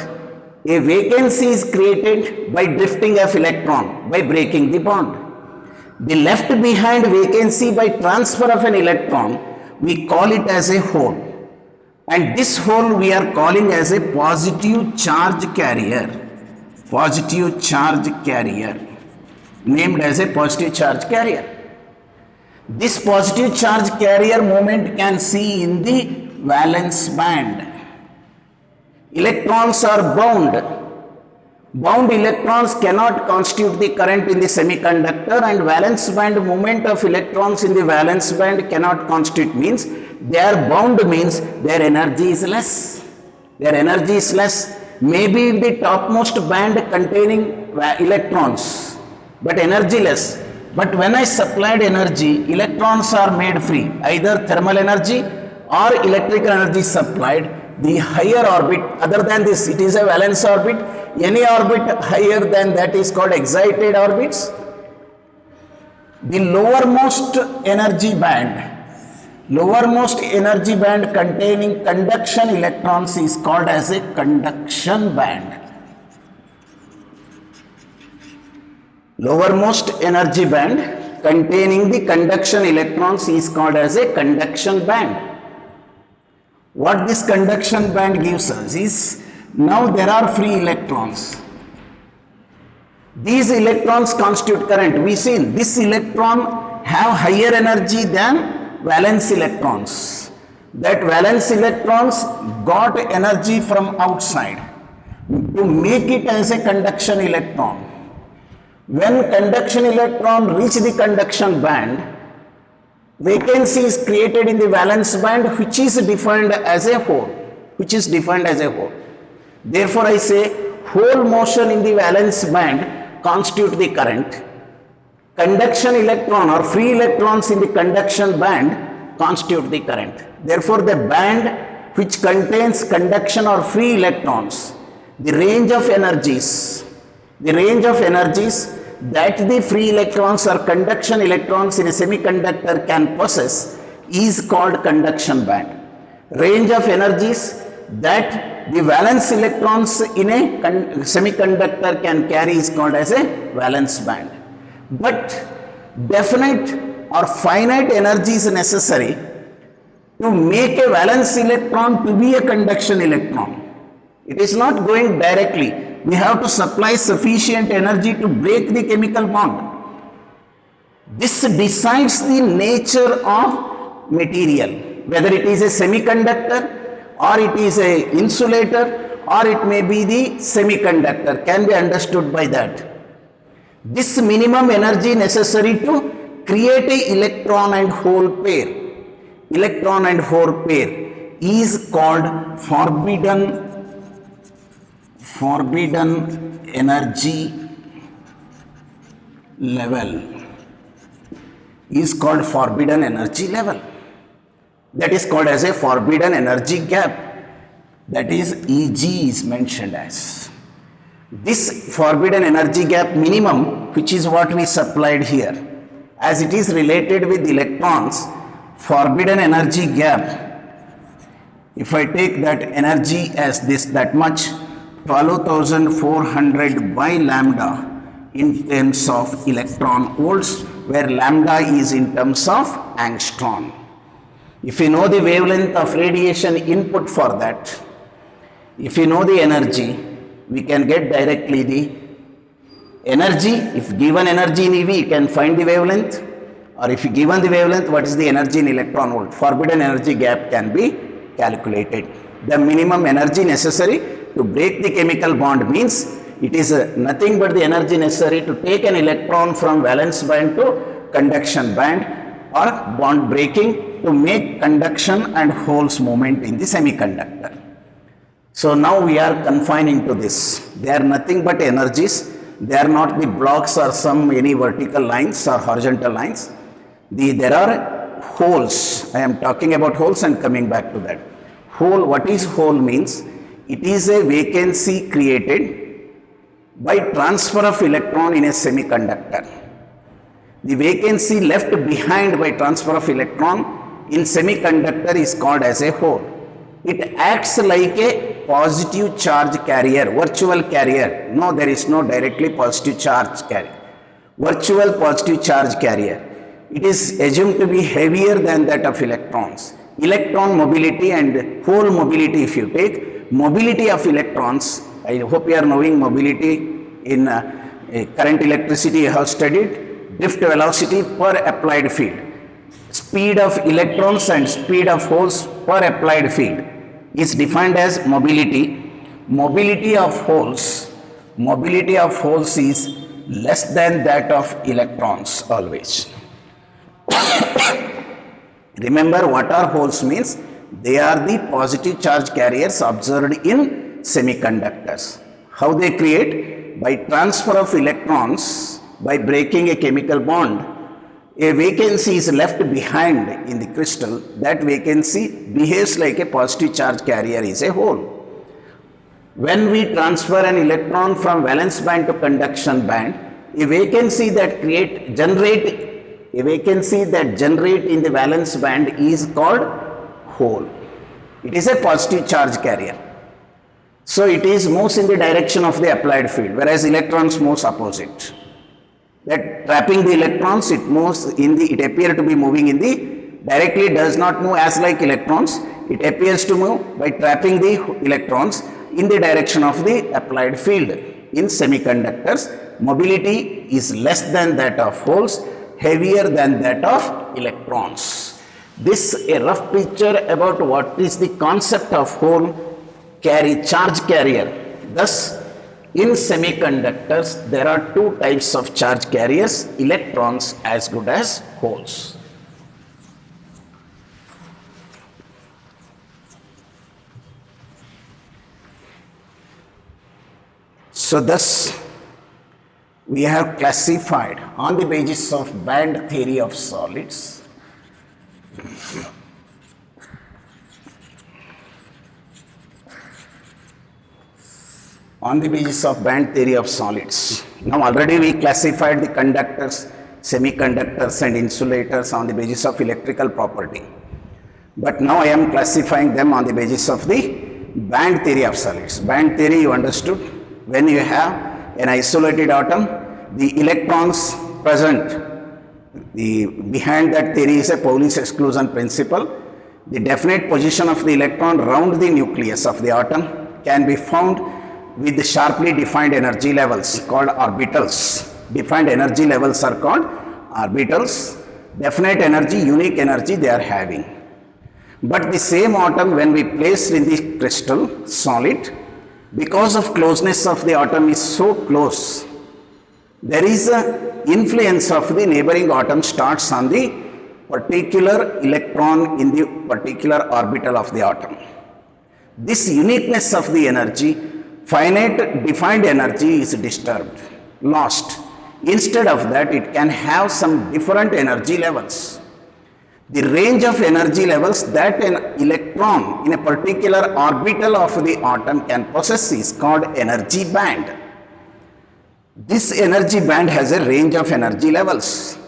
a vacancy is created by drifting of electron, by breaking the bond. The left behind vacancy by transfer of an electron, we call it as a hole. And this hole we are calling as a positive charge carrier. Positive charge carrier. Named as a positive charge carrier. This positive charge carrier moment can see in the valence band. Electrons are bound. Bound electrons cannot constitute the current in the semiconductor, and valence band movement of electrons in the valence band cannot constitute, means they are bound, means their energy is less. Their energy is less. Maybe in the topmost band containing electrons, but energy less. But when I supplied energy, electrons are made free, either thermal energy or electrical energy supplied. The higher orbit, other than this, it is a valence orbit. Any orbit higher than that is called excited orbits. The lowermost energy band containing conduction electrons is called as a conduction band. Lowermost energy band containing the conduction electrons is called as a conduction band. What this conduction band gives us is, now there are free electrons. These electrons constitute current. We see this electron have higher energy than valence electrons. That valence electrons got energy from outside to make it as a conduction electron. When conduction electron reach the conduction band, vacancy is created in the valence band, which is defined as a hole. Therefore, I say hole motion in the valence band constitute the current. Conduction electron or free electrons in the conduction band constitute the current. Therefore, the band which contains conduction or free electrons, the range of energies that the free electrons or conduction electrons in a semiconductor can possess is called conduction band. Range of energies that the valence electrons in a semiconductor can carry is called as a valence band. But definite or finite energy is necessary to make a valence electron to be a conduction electron. It is not going directly. We have to supply sufficient energy to break the chemical bond. This decides the nature of material, whether it is a semiconductor or it is a insulator or it may be the semiconductor, can be understood by that. This minimum energy necessary to create a electron and hole pair is called forbidden energy level, that is called as a forbidden energy gap, that is EG is mentioned as. This forbidden energy gap minimum, which is what we supplied here, as it is related with electrons, forbidden energy gap, if I take that energy as that much, 12,400 by lambda in terms of electron volts, where lambda is in terms of angstrom. If you know the wavelength of radiation input for that, if you know the energy, we can get directly the energy. If given energy in EV, you can find the wavelength, or if you given the wavelength, what is the energy in electron volt? Forbidden energy gap can be calculated. The minimum energy necessary to break the chemical bond means it is nothing but the energy necessary to take an electron from valence band to conduction band or bond breaking to make conduction and holes movement in the semiconductor. So now we are confining to this. They are nothing but energies. They are not the blocks or any vertical lines or horizontal lines. There are holes. I am talking about holes and coming back to that. Hole, what is hole means? It is a vacancy created by transfer of electron in a semiconductor. The vacancy left behind by transfer of electron in semiconductor is called as a hole. It acts like a positive charge carrier, virtual carrier. No, there is no directly positive charge carrier. virtual positive charge carrier. It is assumed to be heavier than that of electrons. Electron mobility and hole mobility, if you take, mobility of electrons, I hope you are knowing mobility in current electricity you have studied, drift velocity per applied field. Speed of electrons and speed of holes per applied field is defined as mobility. Mobility of holes is less than that of electrons always. Remember what are holes means? They are the positive charge carriers observed in semiconductors. How they create? By transfer of electrons, by breaking a chemical bond. A vacancy is left behind in the crystal. That vacancy behaves like a positive charge carrier is a hole. When we transfer an electron from valence band to conduction band, a vacancy that generate in the valence band is called hole. It is a positive charge carrier. So it moves in the direction of the applied field, whereas electrons moves opposite. That trapping the electrons, it appears to be moving in the directly, does not move as like electrons. It appears to move by trapping the electrons in the direction of the applied field. In semiconductors, mobility is less than that of holes, heavier than that of electrons. This is a rough picture about what is the concept of hole charge carrier. Thus, in semiconductors, there are two types of charge carriers, electrons as good as holes. So thus, we have classified on the basis of band theory of solids Now already we classified the conductors, semiconductors and insulators on the basis of electrical property. But now I am classifying them on the basis of the band theory of solids. Band theory you understood. When you have an isolated atom, the electrons present, behind that theory is a Pauli's exclusion principle. The definite position of the electron round the nucleus of the atom can be found with the sharply defined energy levels called orbitals. Defined energy levels are called orbitals. Definite energy, unique energy they are having. But the same atom, when we place in the crystal solid, because of closeness of the atom is so close, there is a influence of the neighboring atom starts on the particular electron in the particular orbital of the atom. This uniqueness of the energy, finite defined energy is disturbed, lost. Instead of that, it can have some different energy levels. The range of energy levels that an electron in a particular orbital of the atom can possess is called energy band. This energy band has a range of energy levels.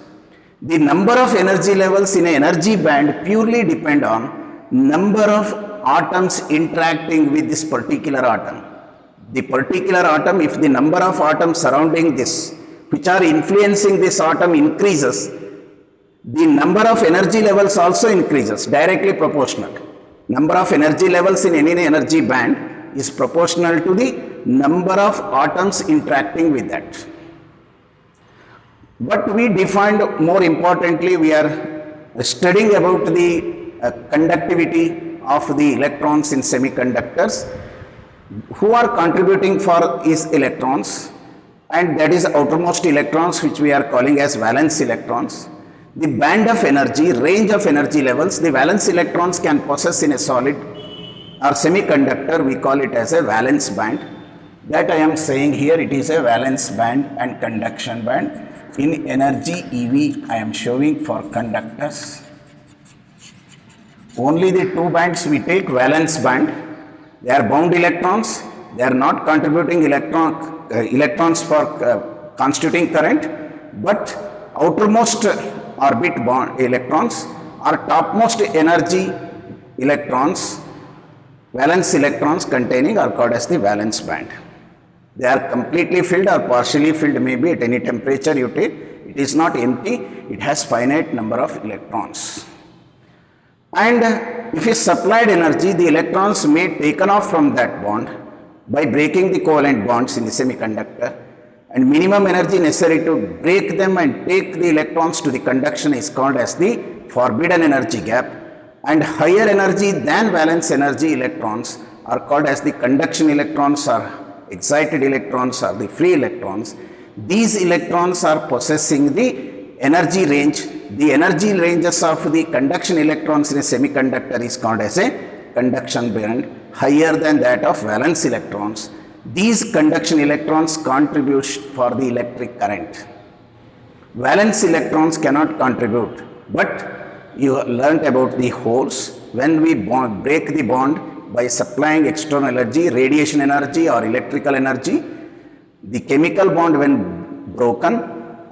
The number of energy levels in an energy band purely depend on number of atoms interacting with this particular atom. The particular atom, if the number of atoms surrounding this, which are influencing this atom increases, the number of energy levels also increases, directly proportional. Number of energy levels in any energy band is proportional to the number of atoms interacting with that. But we defined, more importantly, we are studying about the conductivity of the electrons in semiconductors. Who are contributing for is electrons, and that is outermost electrons, which we are calling as valence electrons. The band of energy, range of energy levels, the valence electrons can possess in a solid or semiconductor, we call it as a valence band. That I am saying here, it is a valence band and conduction band. In energy EV, I am showing for conductors. Only the two bands we take, valence band. They are bound electrons. They are not contributing electrons for constituting current, but outermost orbit bond electrons or topmost energy electrons, valence electrons containing are called as the valence band. They are completely filled or partially filled, maybe at any temperature you take. It is not empty, it has finite number of electrons. And if is supplied energy, the electrons may taken off from that bond by breaking the covalent bonds in the semiconductor, and minimum energy necessary to break them and take the electrons to the conduction is called as the forbidden energy gap, and higher energy than valence energy electrons are called as the conduction electrons or excited electrons or the free electrons. These electrons are possessing the energy range. The energy ranges of the conduction electrons in a semiconductor is called as a conduction band, higher than that of valence electrons. These conduction electrons contribute for the electric current. Valence electrons cannot contribute, but you learnt about the holes. When we break the bond by supplying external energy, radiation energy or electrical energy, the chemical bond when broken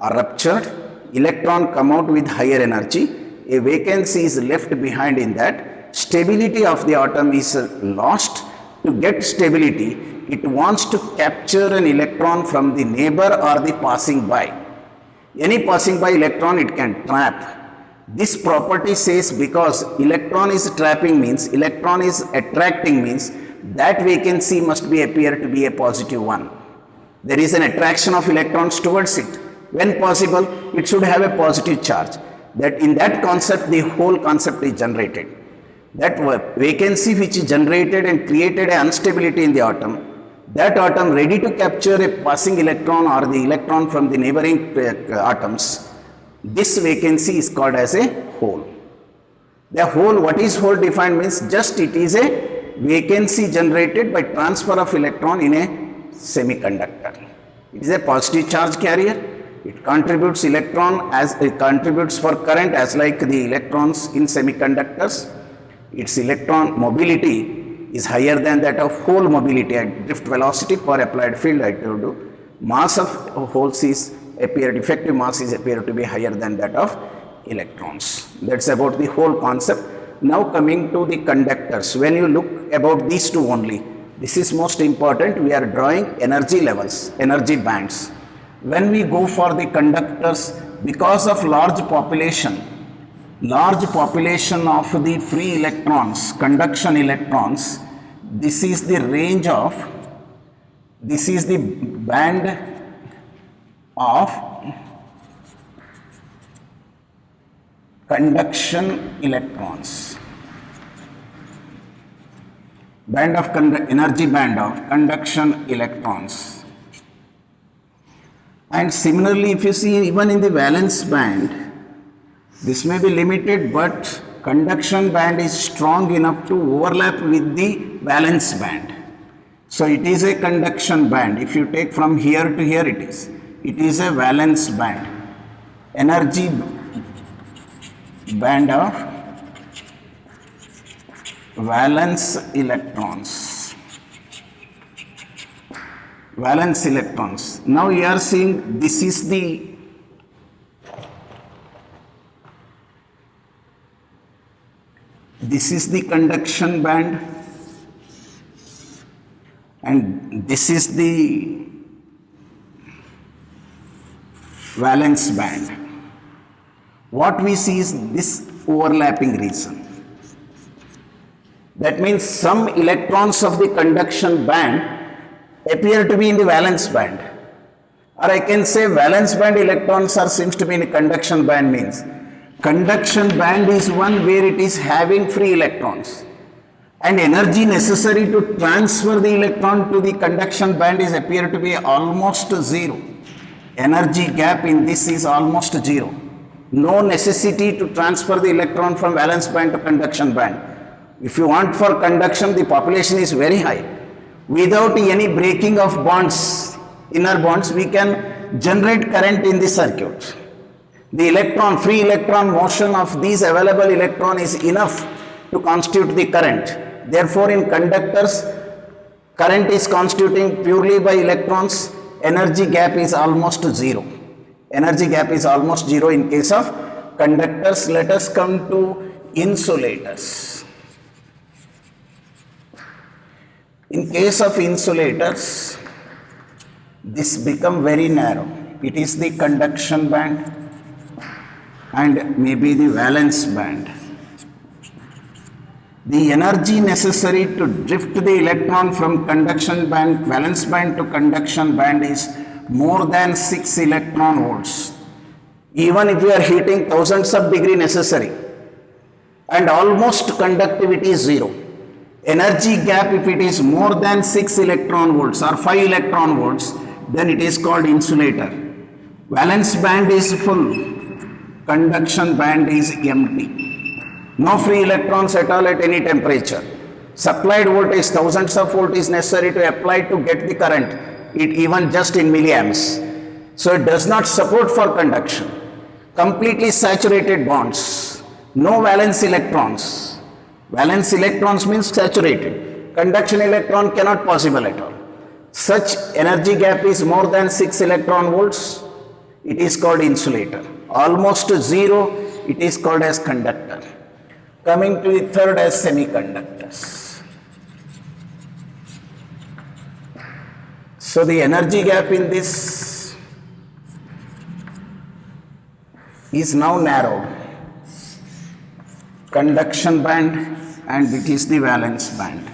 or ruptured, electron come out with higher energy. A vacancy is left behind in that. Stability of the atom is lost. To get stability, it wants to capture an electron from the neighbor or the passing by. Any passing by electron it can trap. This property says because electron is trapping means, electron is attracting means, that vacancy must be appear to be a positive one. There is an attraction of electrons towards it. When possible, it should have a positive charge. That in that concept, the whole concept is generated. That vacancy which is generated and created an instability in the atom, that atom ready to capture a passing electron or the electron from the neighboring atoms, this vacancy is called as a hole. The hole, what is hole defined means just it is a vacancy generated by transfer of electron in a semiconductor. It is a positive charge carrier. It contributes electron as it contributes for current as like the electrons in semiconductors. Its electron mobility is higher than that of hole mobility at drift velocity per applied field. I told you mass of holes is appeared, effective mass is appeared to be higher than that of electrons. That's about the whole concept. Now coming to the conductors, when you look about these two only, this is most important. We are drawing energy levels, energy bands. When we go for the conductors, because of large population of the free electrons, conduction electrons, this is the range of, this is the band of conduction electrons, band of energy band of conduction electrons. And similarly, if you see even in the valence band, this may be limited, but conduction band is strong enough to overlap with the valence band. So it is a conduction band. If you take from here to here, it is a valence band, energy band of valence electrons. Valence electrons. Now you are seeing this is the conduction band and this is the valence band. What we see is this overlapping region. That means some electrons of the conduction band appear to be in the valence band, or I can say valence band electrons are seems to be in a conduction band. Means conduction band is one where it is having free electrons and energy necessary to transfer the electron to the conduction band is appear to be almost zero. Energy gap in this is almost zero. No necessity to transfer the electron from valence band to conduction band. If you want for conduction, the population is very high. Without any breaking of bonds, inner bonds, we can generate current in the circuit. The electron, free electron motion of these available electron is enough to constitute the current. Therefore, in conductors, current is constituting purely by electrons. Energy gap is almost zero. Energy gap is almost zero in case of conductors. Let us come to insulators. In case of insulators, this become very narrow. It is the conduction band and maybe the valence band. The energy necessary to drift the electron from conduction band, valence band to conduction band is more than 6 electron volts. Even if we are heating thousands of degree necessary and almost conductivity is zero. Energy gap, if it is more than 6 electron volts or 5 electron volts, then it is called insulator. Valence band is full, conduction band is empty. No free electrons at all at any temperature. Supplied voltage, thousands of volts is necessary to apply to get the current, it even just in milliamps. So it does not support for conduction. Completely saturated bonds, no valence electrons. Valence electrons means saturated. Conduction electron cannot possible at all. Such energy gap is more than 6 electron volts. It is called insulator. Almost zero, it is called as conductor. Coming to the third as semiconductors. So the energy gap in this is now narrowed. Conduction band and it is the valence band.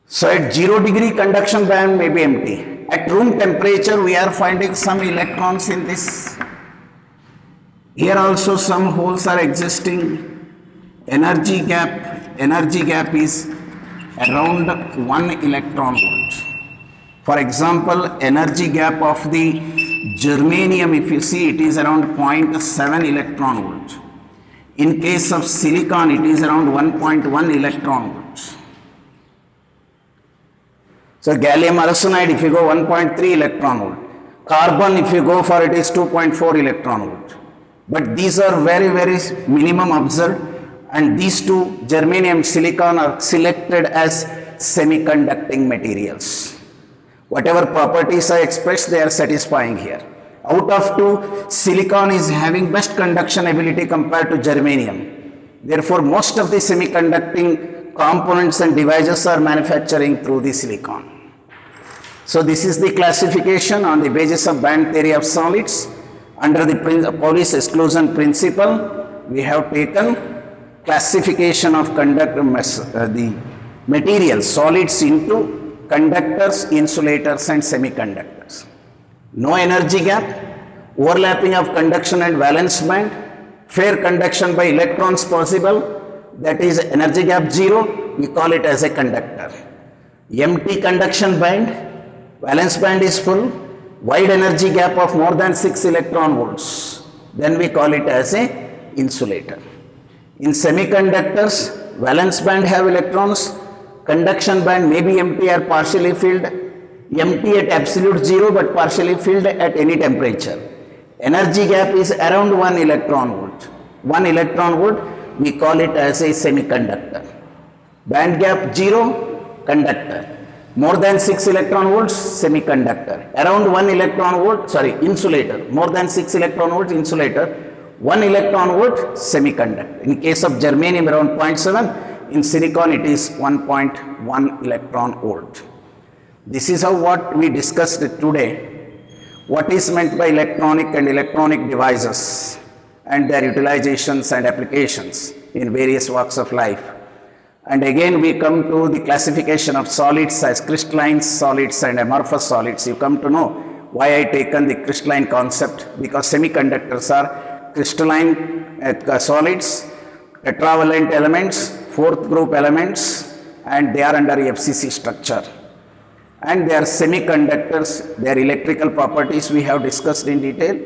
So at 0 degree conduction band may be empty. At room temperature we are finding some electrons in this. Here also some holes are existing. Energy gap is around 1 electron volt. For example, energy gap of the germanium, if you see, it is around 0.7 electron volt. In case of silicon, it is around 1.1 electron volts. So gallium arsenide, if you go 1.3 electron volt. Carbon, if you go for it, is 2.4 electron volt. But these are very, very minimum observed, and these two, germanium and silicon, are selected as semiconducting materials. Whatever properties I expressed, they are satisfying here. Out of two, silicon is having best conduction ability compared to germanium. Therefore, most of the semiconducting components and devices are manufacturing through the silicon. So this is the classification on the basis of band theory of solids. Under the Pauli's exclusion principle, we have taken classification of the materials, solids, into conductors, insulators and semiconductors. No energy gap, overlapping of conduction and valence band, fair conduction by electrons possible, that is energy gap 0, we call it as a conductor. Empty conduction band, valence band is full, wide energy gap of more than 6 electron volts, then we call it as a insulator. In semiconductors, valence band have electrons, conduction band may be empty or partially filled, empty at absolute 0 but partially filled at any temperature. Energy gap is around 1 electron volt. 1 electron volt, we call it as a semiconductor. Band gap 0, conductor. More than 6 electron volts, semiconductor. Around 1 electron volt, insulator. More than 6 electron volts, insulator. 1 electron volt, semiconductor. In case of germanium, around 0.7. In silicon, it is 1.1 electron volt. This is how what we discussed today. What is meant by electronic and electronic devices and their utilizations and applications in various walks of life. And again we come to the classification of solids as crystalline solids and amorphous solids. You come to know why I taken the crystalline concept, because semiconductors are crystalline solids, tetravalent elements, fourth group elements, and they are under FCC structure. And they are semiconductors, their electrical properties we have discussed in detail.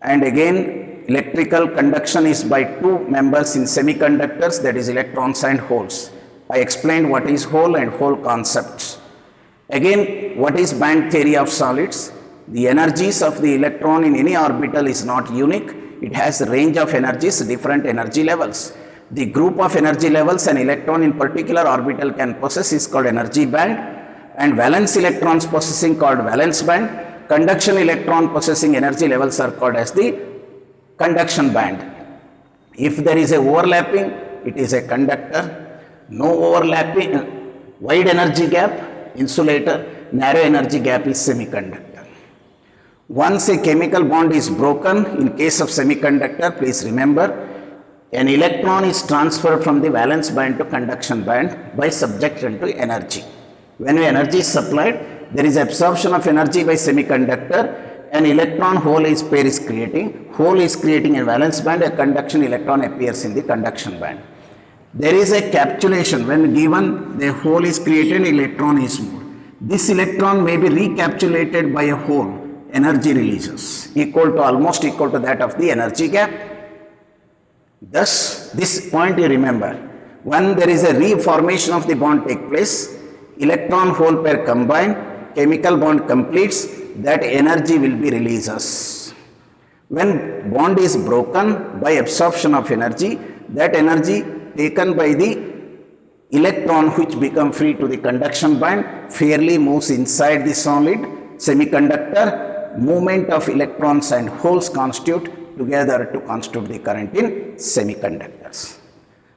And again, electrical conduction is by two members in semiconductors, that is electrons and holes. I explained what is hole and hole concepts. Again, what is band theory of solids? The energies of the electron in any orbital is not unique. It has a range of energies, different energy levels. The group of energy levels an electron in particular orbital can possess is called energy band, and valence electrons possessing called valence band. Conduction electron possessing energy levels are called as the conduction band. If there is a overlapping, it is a conductor. No overlapping, wide energy gap, insulator, narrow energy gap is semiconductor. Once a chemical bond is broken, in case of semiconductor, please remember, an electron is transferred from the valence band to conduction band by subjection to energy. When energy is supplied, there is absorption of energy by semiconductor. An electron hole is pair is creating a valence band, a conduction electron appears in the conduction band. There is a capsulation. When given the hole is created, electron is moved. This electron may be recapsulated by a hole, energy releases almost equal to that of the energy gap. Thus, this point you remember, when there is a reformation of the bond take place, electron hole pair combine, chemical bond completes, that energy will be releases. When bond is broken by absorption of energy, that energy taken by the electron which become free to the conduction band fairly moves inside the solid semiconductor. Movement of electrons and holes constitute together to constitute the current in semiconductors.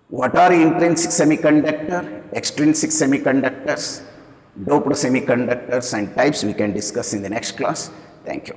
What are intrinsic semiconductor, extrinsic semiconductors, doped semiconductors and types we can discuss in the next class. Thank you.